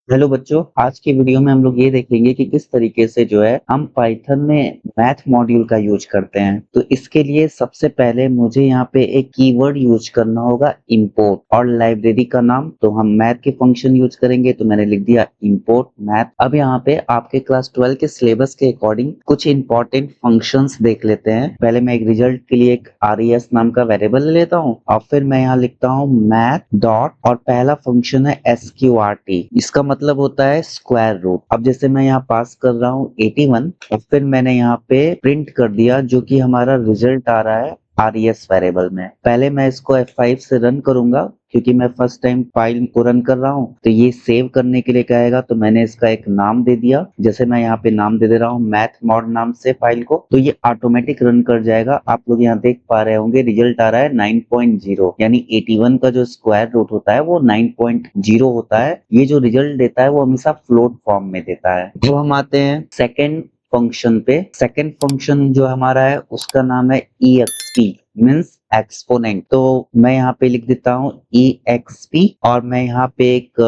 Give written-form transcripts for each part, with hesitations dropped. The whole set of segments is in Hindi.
हेलो बच्चों, आज की वीडियो में हम लोग ये देखेंगे कि किस तरीके से जो है हम पाइथन में मैथ मॉड्यूल का यूज करते हैं। तो इसके लिए सबसे पहले मुझे यहाँ पे एक कीवर्ड यूज करना होगा इंपोर्ट, और लाइब्रेरी का नाम तो हम मैथ के फंक्शन यूज करेंगे, तो मैंने लिख दिया इंपोर्ट मैथ। अब यहाँ पे आपके क्लास 12 के सिलेबस के अकॉर्डिंग कुछ इंपॉर्टेंट फंक्शंस देख लेते हैं। पहले मैं एक रिजल्ट के लिए एक RES नाम का वेरिएबल ले लेता हूँ और फिर मैं यहाँ लिखता हूँ मैथ डॉट, और पहला फंक्शन है SQRT। इसका मतलब होता है स्क्वायर रूट। अब जैसे मैं यहाँ पास कर रहा हूँ 81, और फिर मैंने यहाँ पे प्रिंट कर दिया जो कि हमारा रिजल्ट आ रहा है RES वेरिएबल में। पहले मैं इसको F5 से रन करूंगा क्योंकि मैं फर्स्ट टाइम फाइल को रन कर रहा हूँ, तो ये सेव करने के लिए कहेगा, तो मैंने इसका एक नाम दे दिया। जैसे मैं यहाँ पे नाम दे दे रहा हूँ मैथ मॉड नाम से फाइल को, तो ये ऑटोमेटिक रन कर जाएगा। आप लोग यहाँ देख पा रहे होंगे रिजल्ट आ रहा है 9.0, यानी 81 का जो स्क्वायर रूट होता है वो 9.0 होता है। ये जो रिजल्ट देता है वो हमेशा फ्लोट फॉर्म में देता है। तो हम आते हैं सेकेंड फंक्शन पे। सेकेंड फंक्शन जो हमारा है उसका नाम है EXP, मीन्स एक्सपोनेंट। तो मैं यहाँ पे लिख देता हूँ EXP, और मैं यहाँ पे एक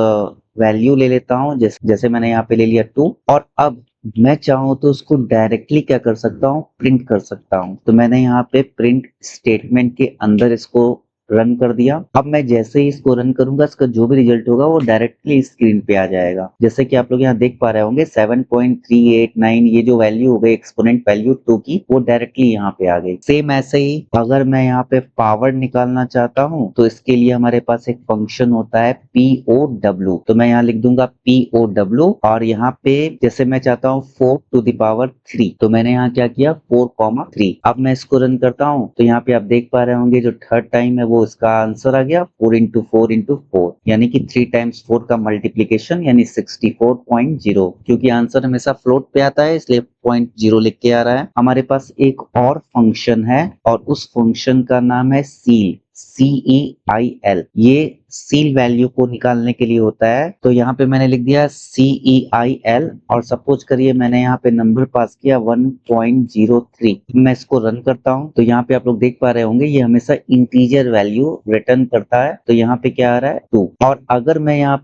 वैल्यू ले लेता हूँ, जैसे मैंने यहाँ पे ले लिया 2। और अब मैं चाहूँ तो उसको डायरेक्टली क्या कर सकता हूँ, प्रिंट कर सकता हूँ। तो मैंने यहाँ पे प्रिंट स्टेटमेंट के अंदर इसको रन कर दिया। अब मैं जैसे ही इसको रन करूंगा, इसका जो भी रिजल्ट होगा वो डायरेक्टली स्क्रीन पे आ जाएगा। जैसे कि आप लोग यहाँ देख पा रहे होंगे 7.389, ये जो वैल्यू हो गई एक्सपोनेंट वैल्यू 2 की, वो डायरेक्टली यहाँ पे आ गई। सेम ऐसे ही अगर मैं यहाँ पे पावर निकालना चाहता हूँ तो इसके लिए हमारे पास एक फंक्शन होता है POW। तो मैं यहाँ लिख दूंगा POW, और यहाँ पे जैसे मैं चाहता हूँ 4⁻3, तो मैंने यहाँ क्या किया 4,3। अब मैं इसको रन करता हूँ तो यहाँ पे आप देख पा रहे होंगे जो थर्ड टाइम है वो इसका आंसर आ गया 4 × 4 × 4, यानी कि 3 टाइम्स 4 का मल्टीप्लीकेशन, यानी 64.0। क्योंकि आंसर हमेशा फ्लोट पे आता है इसलिए 0.0 लिख के आ रहा है। हमारे पास एक और फंक्शन है और उस फंक्शन का नाम है सील, CEIL। ये सील वैल्यू को निकालने के लिए होता है। तो यहाँ पे मैंने लिख दिया CEIL, और सपोज करिए मैंने यहाँ पे नंबर पास किया 1.03। मैं इसको रन करता हूँ तो यहाँ पे आप लोग देख पा रहे होंगे ये हमेशा इंटीजर वैल्यू रिटर्न करता है। तो यहाँ पे क्या आ रहा है 2। और अगर मैं यहाँ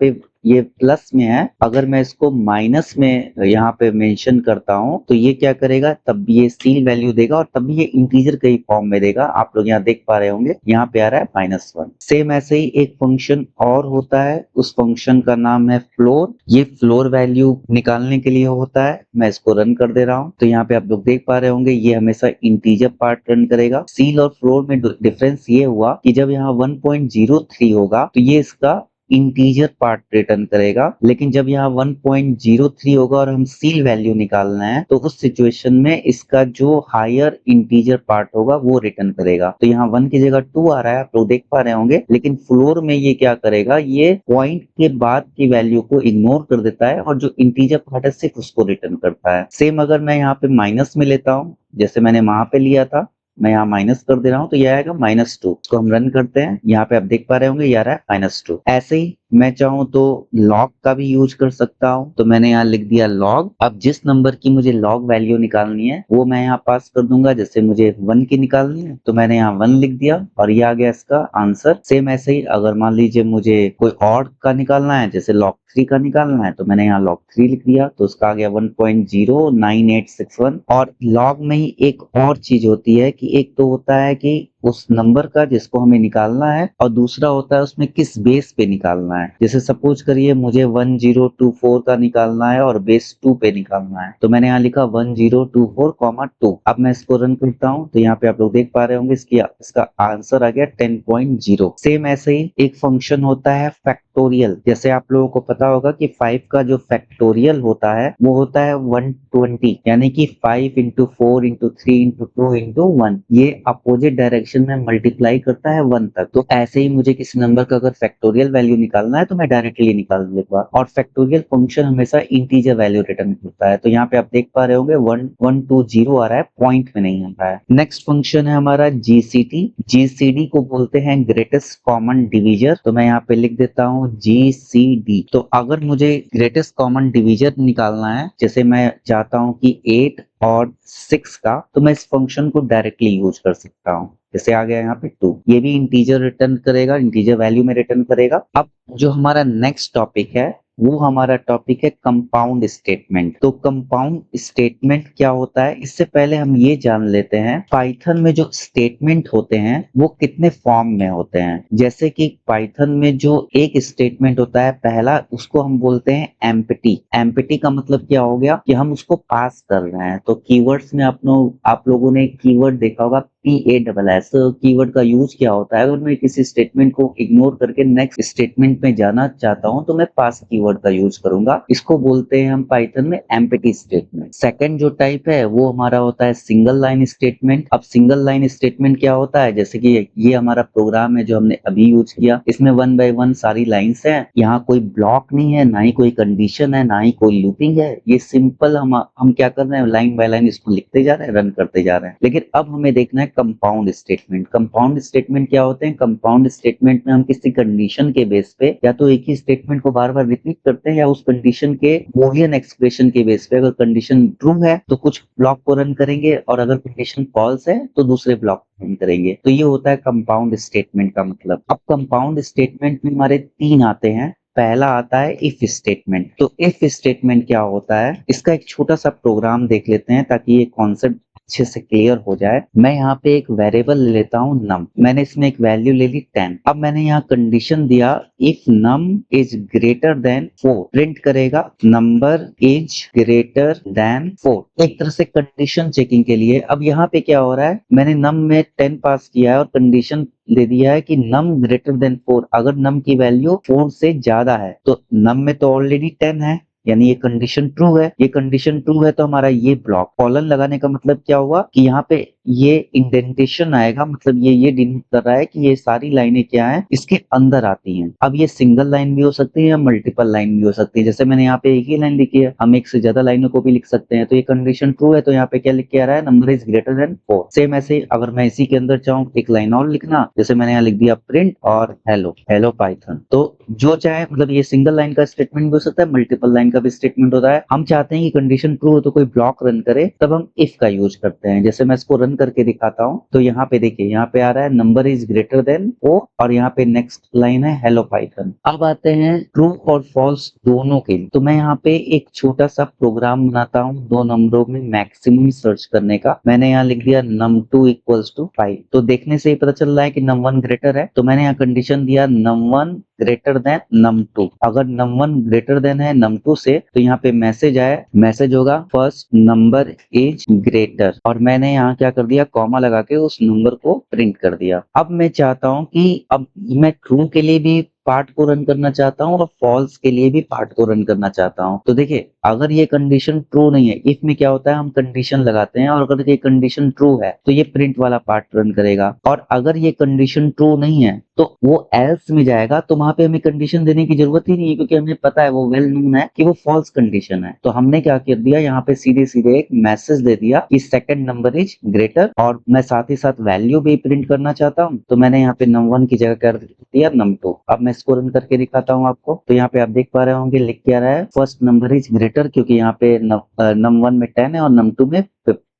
पे ये प्लस में है, अगर मैं इसको माइनस में यहाँ पे मेंशन करता हूँ तो ये क्या करेगा, तब भी ये सील वैल्यू देगा और तब भी ये इंटीजर के ही फॉर्म में देगा। आप लोग यहाँ देख पा रहे होंगे यहाँ पे आ रहा है -1। सेम ऐसे ही एक फंक्शन और होता है, उस फंक्शन का नाम है फ्लोर। ये फ्लोर वैल्यू निकालने के लिए होता है। मैं इसको रन कर दे रहा हूँ तो यहाँ पे आप लोग देख पा रहे होंगे ये हमेशा इंटीजर पार्ट रन करेगा। सील और फ्लोर में डिफरेंस ये हुआ कि जब यहाँ 1.03 होगा तो ये इसका इंटीजर पार्ट रिटर्न करेगा, लेकिन जब यहाँ 1.03 होगा और हम सील वैल्यू निकालना है तो उस सिचुएशन में इसका जो हायर इंटीजर पार्ट होगा वो रिटर्न करेगा। तो यहाँ 1 की जगह 2 आ रहा है, आप लोग देख पा रहे होंगे, लेकिन फ्लोर में ये क्या करेगा, ये पॉइंट के बाद की वैल्यू को इग्नोर कर देता है और जो इंटीजर पार्ट है सिर्फ उसको रिटर्न करता है। सेम अगर मैं यहाँ पे माइनस में लेता हूँ, जैसे मैंने वहां पे लिया था, मैं यहाँ माइनस कर दे रहा हूँ तो ये आएगा -2। इसको हम रन करते हैं, यहाँ पे आप देख पा रहे होंगे ये आ रहा है -2। ऐसे ही मैं चाहूँ तो लॉग का भी यूज कर सकता हूँ। तो मैंने यहाँ लिख दिया लॉग। अब जिस नंबर की मुझे लॉग वैल्यू निकालनी है वो मैं यहाँ पास कर दूंगा। जैसे मुझे 1 की निकालनी है तो मैंने यहाँ 1 लिख दिया और ये आ गया इसका आंसर। सेम ऐसे ही अगर मान लीजिए मुझे कोई और का निकालना है, जैसे log 3 का निकालना है, तो मैंने यहाँ log 3 लिख दिया तो उसका आ गया 1.09861। और लॉग में ही एक और चीज होती है कि एक तो होता है कि उस नंबर का जिसको हमें निकालना है, और दूसरा होता है उसमें किस बेस पे निकालना है। जैसे सपोज करिए मुझे 1024 का निकालना है और बेस 2 पे निकालना है, तो मैंने यहाँ लिखा 1024,2। अब मैं इसको रन करता हूँ तो यहाँ पे आप लोग देख पा रहे होंगे इसका आंसर आ गया 10.0। सेम ऐसे ही एक फंक्शन होता है फैक्टोरियल। जैसे आप लोगों को पता होगा कि 5 का जो फैक्टोरियल होता है वो होता है 120, यानी कि 5 × 4 × 3 × 2 × 1, ये अपोजिट डायरेक्शन में मल्टीप्लाई करता है 1 तक। तो ऐसे ही मुझे किसी नंबर का अगर फैक्टोरियल वैल्यू निकालना है तो मैं डायरेक्टली निकाल दूंगा। और फैक्टोरियल फंक्शन हमेशा इंटीजर वैल्यू रिटर्न करता है। तो यहाँ पे आप देख पा रहे होंगे 1120 आ रहा है, पॉइंट में नहीं आ रहा है। नेक्स्ट फंक्शन है हमारा GCD। GCD को बोलते हैं ग्रेटेस्ट कॉमन डिविजर। तो मैं यहाँ पे लिख देता हूँ GCD। तो अगर मुझे ग्रेटेस्ट कॉमन डिविजर निकालना है, जैसे मैं चाहता हूँ कि 8 और 6 का, तो मैं इस फंक्शन को डायरेक्टली यूज कर सकता हूँ। जैसे आ गया यहाँ पे 2, ये भी इंटीजर रिटर्न करेगा, इंटीजर वैल्यू में रिटर्न करेगा। अब जो हमारा नेक्स्ट टॉपिक है वो हमारा टॉपिक है कंपाउंड स्टेटमेंट। तो कंपाउंड स्टेटमेंट क्या होता है, इससे पहले हम ये जान लेते हैं पाइथन में जो स्टेटमेंट होते हैं वो कितने फॉर्म में होते हैं। जैसे कि पाइथन में जो एक स्टेटमेंट होता है पहला, उसको हम बोलते हैं एम्प्टी। एम्प्टी का मतलब क्या हो गया कि हम उसको पास कर रहे हैं। तो कीवर्ड्स में आप लोगों ने एक कीवर्ड देखा होगा PASS। कीवर्ड का यूज क्या होता है, अगर मैं किसी स्टेटमेंट को इग्नोर करके नेक्स्ट स्टेटमेंट में जाना चाहता हूं तो मैं पास कीवर्ड का यूज करूंगा। इसको बोलते हैं हम पाइथन में एम्प्टी स्टेटमेंट। सेकंड जो टाइप है वो हमारा होता है सिंगल लाइन स्टेटमेंट। अब सिंगल लाइन स्टेटमेंट क्या होता है, जैसे कि ये हमारा प्रोग्राम है जो हमने अभी यूज किया, इसमें 1 बाय 1 सारी लाइन्स हैं, यहाँ कोई ब्लॉक नहीं है, ना ही कोई कंडीशन है, ना ही कोई लूपिंग है। ये सिंपल हम क्या कर रहे हैं, लाइन बाय लाइन इसको लिखते जा रहे हैं, रन करते जा रहे हैं। लेकिन अब हमें देखना है कंपाउंड स्टेटमेंट। कंपाउंड स्टेटमेंट क्या होते हैं, कंपाउंड स्टेटमेंट में हम किसी कंडीशन के बेस पे या तो एक ही स्टेटमेंट को बार बार रिपीट करते हैं, या उस कंडीशन के बूलियन एक्सप्रेशन के बेस पे, अगर कंडीशन ट्रू है तो कुछ ब्लॉक को रन करेंगे, और अगर कंडीशन फॉल्स है तो दूसरे ब्लॉक को रन करेंगे। तो ये होता है कंपाउंड स्टेटमेंट का मतलब। अब कंपाउंड स्टेटमेंट में हमारे 3 आते हैं। पहला आता है इफ स्टेटमेंट। तो इफ स्टेटमेंट क्या होता है, इसका एक छोटा सा प्रोग्राम देख लेते हैं ताकि ये कॉन्सेप्ट अच्छे से क्लियर हो जाए। मैं यहाँ पे एक वेरिएबल ले लेता हूँ num। मैंने इसमें एक वैल्यू ले ली 10। अब मैंने यहाँ कंडीशन दिया if num is greater than 4, print करेगा नंबर इज ग्रेटर देन 4, एक तरह से कंडीशन चेकिंग के लिए। अब यहाँ पे क्या हो रहा है, मैंने num में 10 पास किया है और कंडीशन दे दिया है कि num ग्रेटर देन 4। अगर num की वैल्यू 4 से ज्यादा है तो num में तो ऑलरेडी 10 है, यानी ये कंडीशन ट्रू है। ये कंडीशन ट्रू है तो हमारा ये ब्लॉक कॉलन लगाने का मतलब क्या हुआ कि यहाँ पे ये इंडेंटेशन आएगा, मतलब ये डिनोट कर रहा है कि ये सारी लाइनें क्या हैं, इसके अंदर आती हैं। अब ये सिंगल लाइन भी हो सकती है या मल्टीपल लाइन भी हो सकती है। जैसे मैंने यहाँ पे एक ही लाइन लिखी है, हम एक से ज्यादा लाइनों को भी लिख सकते हैं। तो ये कंडीशन ट्रू है तो यहाँ पे क्या लिख के आ रहा है, number is greater than 4। Same ऐसे अगर मैं इसी के अंदर चाहूँ एक लाइन और लिखना, जैसे मैंने यहाँ लिख दिया प्रिंट और हेलो पाइथन। तो जो चाहे, मतलब ये सिंगल लाइन का स्टेटमेंट भी हो सकता है, मल्टीपल लाइन का भी स्टेटमेंट होता है। हम चाहते हैं कि कंडीशन ट्रू हो तो कोई ब्लॉक रन करे, तब हम इफ का यूज करते हैं। जैसे मैं इसको रन करके दिखाता हूँ तो यहाँ पे देखिए, यहाँ पे आ रहा है नंबर इज ग्रेटर देन 4 और यहाँ पे नेक्स्ट लाइन है हेलो पाइथन। अब आते हैं ट्रू और फॉल्स दोनों के लिए। तो मैं यहाँ पे एक छोटा सा प्रोग्राम बनाता हूँ दो नंबरों में मैक्सिमम सर्च करने का। मैंने यहाँ लिख दिया num2 इक्वल्स टू 5। तो देखने से ही पता चल रहा है कि num1 ग्रेटर है, तो मैंने यहाँ कंडीशन दिया num1 ग्रेटर देन num2। अगर num1 ग्रेटर देन है num2 से तो यहाँ पे मैसेज आया, मैसेज होगा फर्स्ट नंबर इज ग्रेटर, और मैंने यहाँ क्या कर दिया, कॉमा लगा के उस नंबर को प्रिंट कर दिया। अब मैं चाहता हूँ कि अब मैं ट्रू के लिए भी पार्ट को रन करना चाहता हूँ और फॉल्स के लिए भी पार्ट को रन करना चाहता हूँ। तो देखिए, अगर ये कंडीशन ट्रू नहीं है, इफ में क्या होता है हम कंडीशन लगाते हैं, और अगर ये कंडीशन ट्रू है तो ये प्रिंट वाला पार्ट रन करेगा। और अगर ये कंडीशन ट्रू नहीं है तो वो एल्स में जाएगा, तो वहां पे हमें कंडीशन देने की जरूरत ही नहीं है, क्योंकि हमें पता है, वो वेल नोन है कि वो फॉल्स कंडीशन है। तो हमने क्या कर दिया, यहाँ पे सीधे सीधे एक मैसेज दे दिया कि सेकंड नंबर इज ग्रेटर, और मैं साथ ही साथ वैल्यू भी प्रिंट करना चाहता हूँ, तो मैंने यहाँ पे num1 की जगह कर दिया num2। अब मैं इसको रन करके दिखाता हूँ आपको। तो यहाँ पे आप देख पा रहे होंगे लिख के आ रहा है फर्स्ट नंबर इज ग्रेटर, क्योंकि यहाँ पे num1 में 10 है और num2 में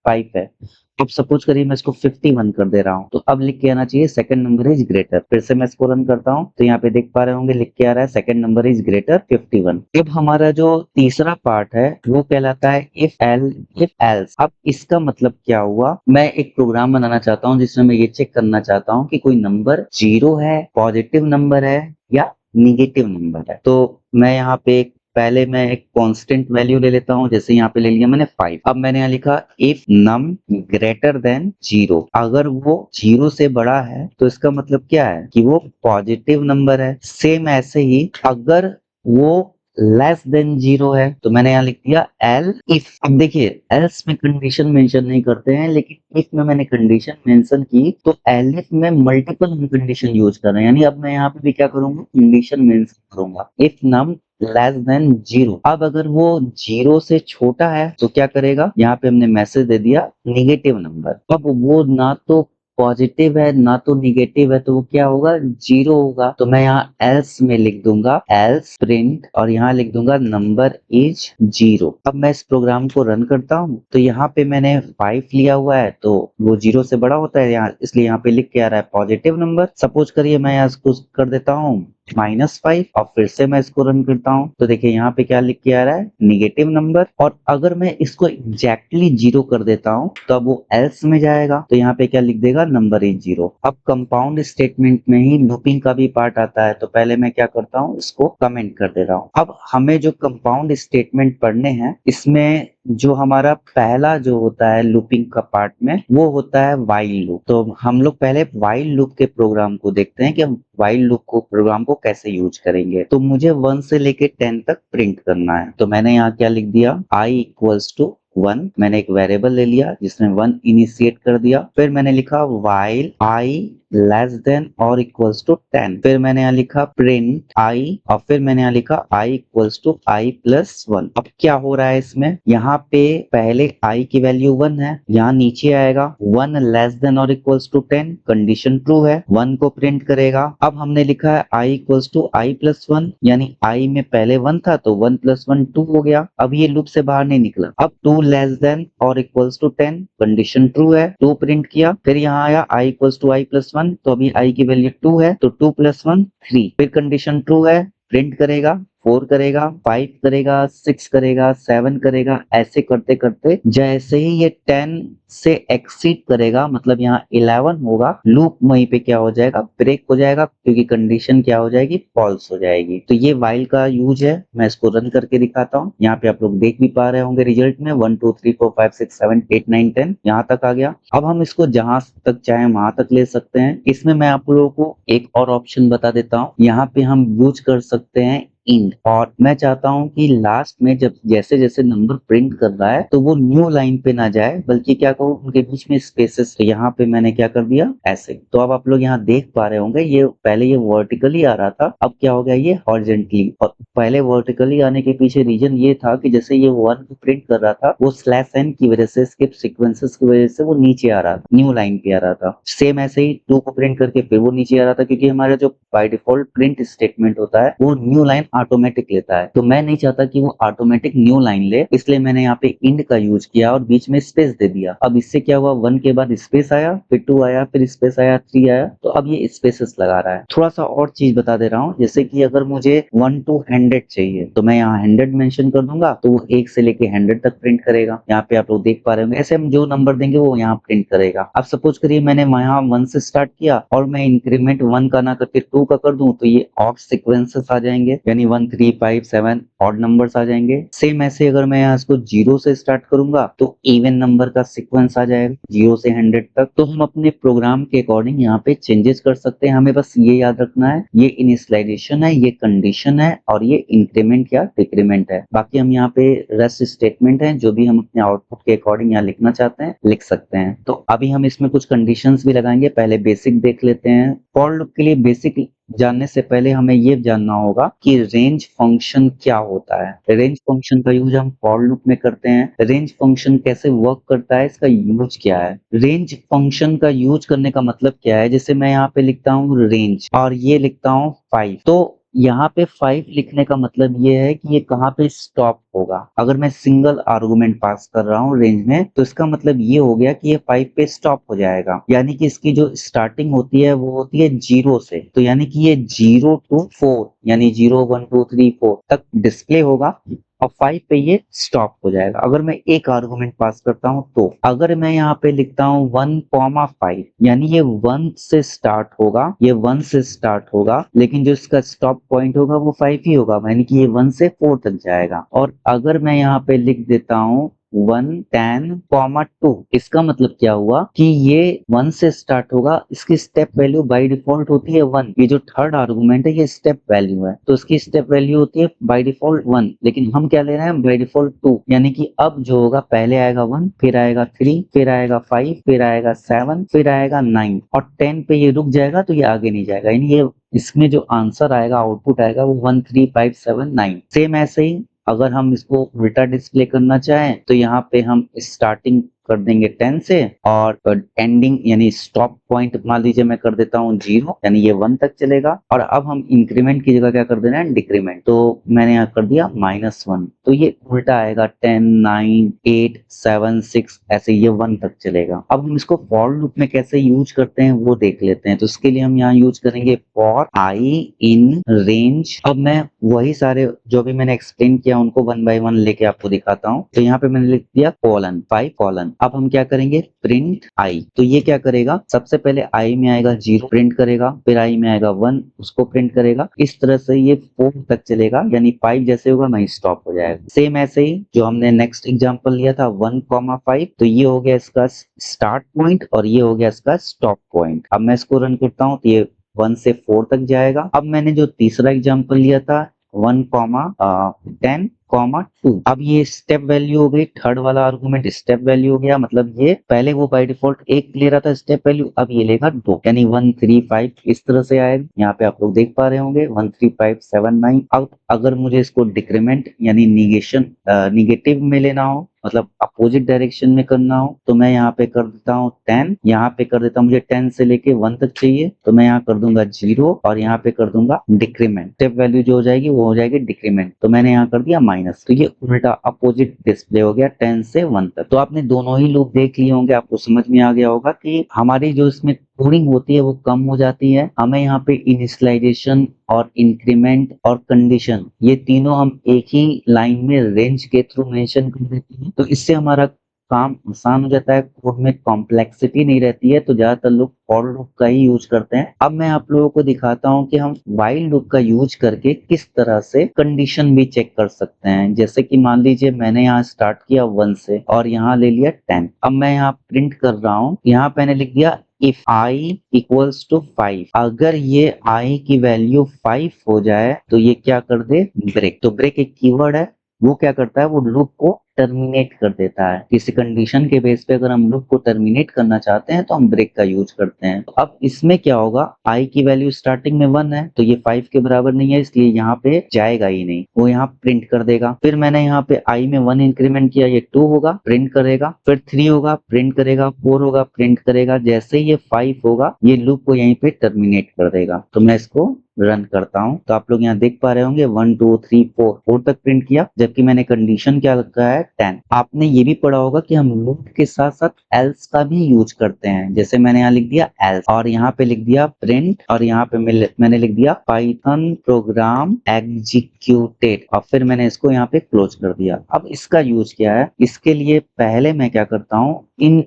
5 है। अब सपोज करिए मैं इसको 51 कर दे रहा हूँ, तो अब लिख के आना चाहिए सेकंड नंबर इज ग्रेटर। फिर से मैं इसको रन करता हूँ तो यहाँ पे देख पा रहे होंगे लिख के आ रहा है सेकंड नंबर इज ग्रेटर 51। अब हमारा जो तीसरा पार्ट है वो कहलाता है इफ एल्स। अब इसका मतलब क्या हुआ, मैं एक प्रोग्राम बनाना चाहता हूँ जिसमें मैं ये चेक करना चाहता हूँ कि कोई नंबर 0 है, पॉजिटिव नंबर है या निगेटिव नंबर है। तो मैं यहाँ पे पहले मैं एक कांस्टेंट वैल्यू ले लेता हूँ, जैसे यहाँ पे ले लिया मैंने 5। अब मैंने यहाँ लिखा इफ num ग्रेटर देन 0। अगर वो 0 से बड़ा है तो इसका मतलब क्या है कि वो पॉजिटिव नंबर है। सेम ऐसे ही अगर वो लेस देन 0 है तो मैंने यहाँ लिख दिया एल इफ। अब देखिए, एल्स में कंडीशन मेंशन नहीं करते हैं, लेकिन इफ में मैंने कंडीशन मेंशन की, तो एलिफ में मल्टीपल हम कंडीशन यूज कर रहे हैं। यानी अब मैं यहाँ पे भी क्या करूंगा, कंडीशन मेंशन करूंगा इफ num लेस देन 0। अब अगर वो 0 से छोटा है तो क्या करेगा, यहाँ पे हमने मैसेज दे दिया निगेटिव नंबर। अब वो ना तो पॉजिटिव है ना तो निगेटिव है, तो वो क्या होगा, जीरो होगा। तो मैं यहाँ एल्स में लिख दूंगा एल्स प्रिंट और यहाँ लिख दूंगा नंबर इज जीरो। अब मैं इस प्रोग्राम को रन करता हूँ तो यहाँ पे मैंने 5 लिया हुआ है तो वो जीरो से बड़ा होता है यहाँ, इसलिए यहाँ पे लिख के आ रहा है पॉजिटिव नंबर। सपोज करिए मैं यहाँ इसको कर देता हूँ -5 और फिर से मैं इसको रन करता हूँ तो देखिए यहाँ पे क्या लिख के आ रहा है, निगेटिव नंबर। और अगर मैं इसको एग्जैक्टली जीरो कर देता हूँ तो अब वो एल्स में जाएगा, तो यहाँ पे क्या लिख देगा, नंबर इज जीरो। अब कंपाउंड स्टेटमेंट में ही लूपिंग का भी पार्ट आता है, तो पहले मैं क्या करता हूँ, इसको कमेंट कर दे रहा हूँ। अब हमें जो कंपाउंड स्टेटमेंट पढ़ने हैं, इसमें जो हमारा पहला जो होता है लूपिंग का पार्ट में, वो होता है व्हाइल लूप। तो हम लोग पहले व्हाइल लूप के प्रोग्राम को देखते हैं कि हम व्हाइल लूप को प्रोग्राम को कैसे यूज करेंगे। तो मुझे 1 से लेके 10 तक प्रिंट करना है, तो मैंने यहाँ क्या लिख दिया, i इक्वल्स टू 1। मैंने एक वेरिएबल ले लिया जिसमें 1 इनिशिएट कर दिया। फिर मैंने लिखा व्हाइल i लेस देन और इक्वल्स टू 10। फिर मैंने यहाँ लिखा प्रिंट i और फिर मैंने यहाँ लिखा i equals to i plus 1। अब क्या हो रहा है इसमें, यहाँ पे पहले i की वैल्यू 1 है, यहाँ नीचे आएगा 1 लेस देन और इक्वल्स टू 10, कंडीशन ट्रू है, 1 को प्रिंट करेगा। अब हमने लिखा है i equals to i plus 1, यानी i में पहले 1 था तो 1 प्लस 1 2 हो गया। अब ये लूप से बाहर नहीं निकला। अब 2 लेस देन और इक्वल्स टू 10, कंडीशन ट्रू है, 2 प्रिंट किया। फिर यहाँ आया i equals to i plus 1, तो अभी i की वैल्यू 2 है तो 2 प्लस 1 3। फिर कंडीशन ट्रू है, प्रिंट करेगा, 4 करेगा, 5 करेगा, 6 करेगा, 7 करेगा। ऐसे करते करते जैसे ही ये 10 से एक्सीड करेगा, मतलब यहाँ 11 होगा, लूप वहीं पे क्या हो जाएगा, ब्रेक हो जाएगा, क्योंकि कंडीशन क्या हो जाएगी, फॉल्स हो जाएगी। तो ये व्हाइल का यूज है। मैं इसको रन करके दिखाता हूँ। यहाँ पे आप लोग देख भी पा रहे होंगे रिजल्ट में 1 2 3 4 5 6 7 8 9 10 यहाँ तक आ गया। अब हम इसको जहां तक चाहे वहां तक ले सकते हैं। इसमें मैं आप लोगों को एक और ऑप्शन बता देता हूँ। यहाँ पे हम यूज कर सकते हैं इंड, और मैं चाहता हूं कि लास्ट में जब जैसे जैसे नंबर प्रिंट कर रहा है तो वो न्यू लाइन पे ना जाए, बल्कि क्या कहूँ, उनके बीच में स्पेसेस। तो यहाँ पे मैंने क्या कर दिया, ऐसे। तो अब आप लोग यहाँ देख पा रहे होंगे, ये पहले ये वर्टिकली आ रहा था, अब क्या हो गया, ये हॉरिजॉन्टली। और पहले वर्टिकली आने के पीछे रीजन ये था कि जैसे ये 1 को प्रिंट कर रहा था, वो स्लैश एन की वजह से, स्किप सीक्वेंसेस की वजह से वो नीचे आ रहा था, न्यू लाइन पे आ रहा था। सेम ऐसे ही 2 को प्रिंट करके फिर वो नीचे आ रहा था, क्योंकि हमारा जो बाय डिफॉल्ट प्रिंट स्टेटमेंट होता है वो न्यू लाइन ऑटोमेटिक लेता है। तो मैं नहीं चाहता कि वो ऑटोमेटिक न्यू लाइन ले, इसलिए मैंने यहाँ पे इंड का यूज किया और बीच में स्पेस दे दिया। अब इससे क्या हुआ, 1 के बाद स्पेस आया, फिर 2 आया, फिर स्पेस आया, 3 आया, तो अब ये स्पेसेस लगा रहा है। थोड़ा सा और चीज बता दे रहा हूँ, जैसे कि अगर मुझे 1 to 100 चाहिए तो मैं यहाँ 100 मेंशन कर दूंगा, तो वो 1 से लेके 100 तक प्रिंट करेगा। यहाँ पे आप लोग देख पा रहे होंगे, ऐसे हम जो नंबर देंगे वो यहाँ प्रिंट करेगा। अब सपोज करिए मैंने यहाँ 1 से स्टार्ट किया और मैं इंक्रीमेंट 1 का ना करके 2 का कर दूं, तो ये ऑड सीक्वेंसेस आ जाएंगे, यानी 1 3 5 7 ऑड नंबर्स आ जाएंगे। सेम ऐसे अगर मैं यहाँ इसको 0 से स्टार्ट करूंगा तो इवन नंबर का सीक्वेंस आ जाएगा 0 से 100 तक। तो हम अपने प्रोग्राम के अकॉर्डिंग यहाँ पे चेंजेस कर सकते हैं। हमें बस ये याद रखना है, ये इनिशियलाइजेशन है, ये कंडीशन है और ये इंक्रीमेंट या डिक्रीमेंट है। बाकी हम यहाँ पे रेस्ट स्टेटमेंट है, जो भी हम अपने आउटपुट के अकॉर्डिंग यहाँ लिखना चाहते हैं लिख सकते हैं। तो अभी हम इसमें कुछ कंडीशंस भी लगाएंगे। पहले बेसिक देख लेते हैं। फॉर लूप के लिए बेसिक जानने से पहले हमें ये जानना होगा कि रेंज फंक्शन क्या होता है। रेंज फंक्शन का यूज हम फॉर लूप में करते हैं। रेंज फंक्शन कैसे वर्क करता है, इसका यूज क्या है। रेंज फंक्शन का यूज करने का मतलब क्या है, जैसे मैं यहाँ पे लिखता हूँ रेंज और ये लिखता हूँ 5, तो यहाँ पे 5 लिखने का मतलब ये है कि ये कहाँ पे स्टॉप होगा। अगर मैं सिंगल आर्गुमेंट पास कर रहा हूँ रेंज में, तो इसका मतलब ये हो गया कि ये 5 पे स्टॉप हो जाएगा, यानी कि इसकी जो स्टार्टिंग होती है वो होती है 0 से। तो यानी कि ये 0 to 4, यानी 0 1 2 3 4 तक डिस्प्ले होगा और 5 पे ये स्टॉप हो जाएगा। अगर मैं एक आर्गुमेंट पास करता हूं, तो अगर मैं यहाँ पे लिखता हूँ 1,5, यानी ये 1 से स्टार्ट होगा, ये 1 से स्टार्ट होगा, लेकिन जो इसका स्टॉप पॉइंट होगा वो 5 ही होगा, यानी कि ये 1 से 4 तक जाएगा। और अगर मैं यहाँ पे लिख देता हूँ 1 10,2, इसका मतलब क्या हुआ कि ये 1 से स्टार्ट होगा, इसकी स्टेप वैल्यू बाय डिफॉल्ट होती है 1। ये जो थर्ड आर्गुमेंट है ये स्टेप वैल्यू है, तो इसकी स्टेप वैल्यू होती है बाय डिफॉल्ट 1, लेकिन हम क्या ले रहे हैं, बाय डिफॉल्ट 2। यानी कि अब जो होगा, पहले आएगा 1, फिर आएगा 3, फिर आएगा 5, फिर आएगा 7, फिर आएगा 9 और 10 पे ये रुक जाएगा, तो ये आगे नहीं जाएगा। यानी ये इसमें जो आंसर आएगा, आउटपुट आएगा वो 1 3 5 7 9। सेम ऐसे ही अगर हम इसको उल्टा डिस्प्ले करना चाहें, तो यहाँ पे हम स्टार्टिंग कर देंगे 10 से, और एंडिंग यानी स्टॉप पॉइंट मान लीजिए मैं कर देता हूँ 0, यानी ये 1 तक चलेगा। और अब हम इंक्रीमेंट की जगह क्या कर देना है, डिक्रीमेंट। तो मैंने यहाँ कर दिया -1, तो ये उल्टा आएगा 10, 9, 8, 7, 6, ऐसे ये 1 तक चलेगा। अब हम इसको फॉर लूप में कैसे यूज करते हैं वो देख लेते हैं। तो इसके लिए हम यहाँ यूज करेंगे फॉर आई इन रेंज। अब मैं वही सारे जो भी मैंने एक्सप्लेन किया उनको 1 बाय 1 लेके आपको दिखाता हूँ। तो यहाँ पे मैंने लिख दिया कोलन 5 कोलन। अब हम क्या करेंगे, प्रिंट आई। तो ये क्या करेगा, सबसे पहले आई में आएगा 0 प्रिंट करेगा, फिर आई में आएगा 1 उसको प्रिंट करेगा। इस तरह से ये 4 तक चलेगा, यानी 5 जैसे होगा वहीं स्टॉप हो जाएगा। सेम ऐसे ही जो हमने नेक्स्ट एग्जांपल लिया था 1,5, तो ये हो गया इसका स्टार्ट पॉइंट और ये हो गया इसका स्टॉप पॉइंट। अब मैं इसको रन करता हूँ तो ये 1 से 4 तक जाएगा। अब मैंने जो तीसरा एग्जांपल लिया था 1,10,2, अब ये स्टेप वैल्यू हो गई। थर्ड वाला आर्गुमेंट स्टेप वैल्यू हो गया, मतलब ये पहले वो बाय डिफॉल्ट 1 ले रहा था स्टेप वैल्यू, अब ये लेगा 2, यानी 1, 3, 5 इस तरह से आएगा। यहाँ पे आप लोग देख पा रहे होंगे 1, 3, 5, 7, 9। अब अगर मुझे इसको डिक्रीमेंट यानी निगेटिव में लेना हो, मतलब अपोजिट डायरेक्शन में करना हो, तो मैं यहाँ पे कर देता हूँ 10, यहाँ पे कर देता हूँ, मुझे 10 से लेके 1 तक चाहिए तो मैं यहाँ कर दूंगा 0 और यहाँ पे कर दूंगा डिक्रीमेंट। स्टेप वैल्यू जो हो जाएगी वो हो जाएगी डिक्रीमेंट, तो मैंने यहाँ कर दिया माइनस। तो ये उल्टा अपोजिट डिस्प्ले हो गया 10 से 1 तक। तो आपने दोनों ही लूप देख लिए होंगे, आपको समझ में आ गया होगा कि हमारी जो इसमें कोडिंग होती है वो कम हो जाती है। हमें यहाँ पे इनिशियलाइजेशन और इंक्रीमेंट और कंडीशन ये तीनों हम एक ही लाइन में रेंज के थ्रू मेंशन कर देते हैं, तो इससे हमारा काम आसान हो जाता है, कोड में कॉम्प्लेक्सिटी नहीं रहती है। तो ज्यादातर लोग फॉर लूप का ही यूज करते हैं। अब मैं आप लोगों को दिखाता हूं कि हम व्हाइल लूप का यूज करके किस तरह से कंडीशन भी चेक कर सकते हैं। जैसे कि मान लीजिए मैंने यहाँ स्टार्ट किया 1 से और यहाँ ले लिया 10। अब मैं यहाँ प्रिंट कर रहा हूँ, यहाँ मैंने लिख दिया इफ i इक्वल्स टू 5, अगर ये i की वैल्यू 5 हो जाए तो ये क्या कर दे, ब्रेक। तो ब्रेक एक कीवर्ड है, वो क्या करता है, वो लूप को टर्मिनेट कर देता है। किसी कंडीशन के बेस पे अगर हम लूप को टर्मिनेट करना चाहते हैं तो हम ब्रेक का यूज करते हैं। तो अब इसमें क्या होगा, i की वैल्यू स्टार्टिंग में 1 है तो ये 5 के बराबर नहीं है, इसलिए यहाँ पे जाएगा ही नहीं, वो यहाँ प्रिंट कर देगा। फिर मैंने यहाँ पे i में 1 इंक्रीमेंट किया, ये 2 होगा प्रिंट करेगा, फिर 3 होगा प्रिंट करेगा, 4 होगा प्रिंट करेगा। जैसे ही ये 5 होगा ये लूप को यहीं पे टर्मिनेट कर देगा। तो मैं इसको रन करता हूं तो आप लोग यहाँ देख पा रहे होंगे 1, 2, 3, 4 तक प्रिंट किया, जबकि मैंने कंडीशन क्या रखा है 10। आपने ये भी पढ़ा होगा कि हम लूप के साथ साथ एल्स का भी यूज करते हैं। जैसे मैंने यहाँ लिख दिया एल्स और यहाँ पे लिख दिया प्रिंट और यहाँ पे मैंने लिख दिया पाइथन प्रोग्राम एग्जीक्यूटेड और फिर मैंने इसको यहाँ पे क्लोज कर दिया। अब इसका यूज क्या है, इसके लिए पहले मैं क्या करता हूँ, इन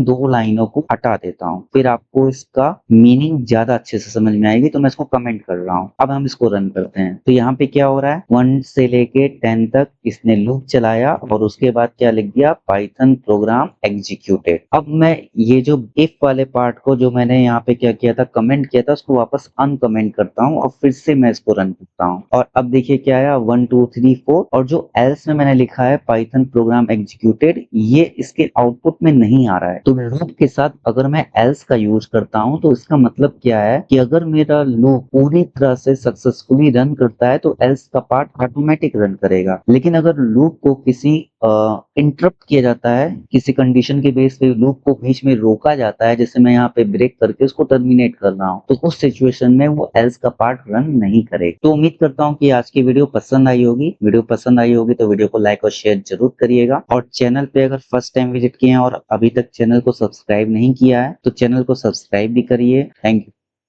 2 लाइनों को हटा देता हूँ, फिर आपको इसका मीनिंग ज्यादा अच्छे से समझ में आएगी। तो मैं इसको कमेंट कर रहा हूँ। अब हम इसको रन करते हैं तो यहाँ पे क्या हो रहा है, 1 से लेके 10 तक इसने लूप चलाया और उसके बाद क्या लिख दिया, पाइथन प्रोग्राम एग्जीक्यूटेड। अब मैं ये जो इफ वाले पार्ट को जो मैंने यहाँ पे क्या किया था, कमेंट किया था, उसको वापस अनकमेंट करता हूँ और फिर से मैं इसको रन करता हूँ। और अब देखिए क्या आया 1, 2, 3, 4 और जो एल्स में मैंने लिखा है पाइथन प्रोग्राम एग्जीक्यूटेड ये इसके आउटपुट में नहीं आ रहा है। तो लूप के साथ अगर मैं एल्स का यूज करता हूँ तो इसका मतलब क्या है कि अगर मेरा लूप पूरी तरह से सक्सेसफुली रन करता है तो एल्स का पार्ट ऑटोमेटिक रन करेगा। लेकिन अगर लूप को किसी इंटरप्ट किया जाता है, किसी कंडीशन के बेस पे लूप को बीच में रोका जाता है, जैसे मैं यहाँ पे ब्रेक करके उसको टर्मिनेट कर रहा हूँ, तो उस सिचुएशन में वो एल्स का पार्ट रन नहीं करेगा। तो उम्मीद करता हूँ कि आज की वीडियो पसंद आई होगी। वीडियो पसंद आई होगी तो वीडियो को लाइक और शेयर जरूर करिएगा और चैनल पे अगर फर्स्ट टाइम विजिट किए हैं और अभी तक चैनल को सब्सक्राइब नहीं किया है तो चैनल को सब्सक्राइब भी करिए। Thank you.